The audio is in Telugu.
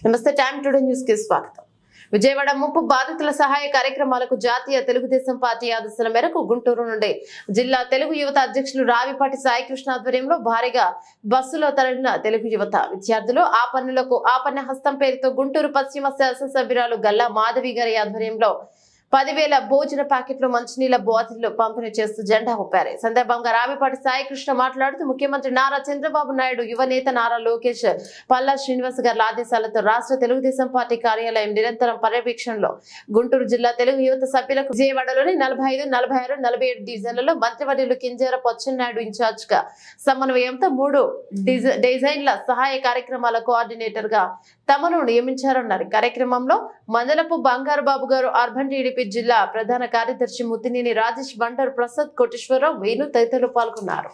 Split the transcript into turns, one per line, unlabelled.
నమస్తే టైమ్ టుడే న్యూస్ కి స్వాగతం. విజయవాడ ముప్పు బాధితుల సహాయ కార్యక్రమాలకు జాతీయ తెలుగుదేశం పార్టీ ఆదేశాల మేరకు గుంటూరు నుండి జిల్లా తెలుగు యువత అధ్యక్షులు రావిపాటి సాయికృష్ణ ఆధ్వర్యంలో భారీగా బస్సులో తరలిన తెలుగు యువత విద్యార్థులు ఆ పన్నులకు ఆపన్న హస్తం పేరుతో గుంటూరు పశ్చిమ శాసనసభ్యురాలు గల్లా మాధవి గారి ఆధ్వర్యంలో 10,000 భోజన ప్యాకెట్లు మంచినీళ్ల బాటిళ్లు పంపిణీ చేస్తూ జెండా ఊపారు. ఈ సందర్భంగా రావిపాటి సాయికృష్ణ మాట్లాడుతూ ముఖ్యమంత్రి నారా చంద్రబాబు నాయుడు, యువనేత నారా లోకేష్, పల్లా శ్రీనివాస్ గారి ఆదేశాలతో రాష్ట్ర తెలుగుదేశం పార్టీ కార్యాలయం నిరంతరం పర్యవేక్షణలో గుంటూరు జిల్లా తెలుగు యువత సభ్యులకు విజయవాడలోని 45, 46, 47 డివిజన్లలో మంత్రివర్యులు కింజరాపు అచ్చెన్నాయుడు ఇన్ఛార్జ్ గా సమన్వయంతో 3 డిజైన్ల సహాయ కార్యక్రమాల కోఆర్డినేటర్ గా తమను నియమించారన్నారు. కార్యక్రమంలో మందలపు బంగారు బాబు గారు, అర్బన్ టీడీపీ జిల్లా ప్రధాన కార్యదర్శి ముత్తినేని రాజేష్, బండారు ప్రసాద్, కోటేశ్వరరావు, వేణు తదితరులు పాల్గొన్నారు.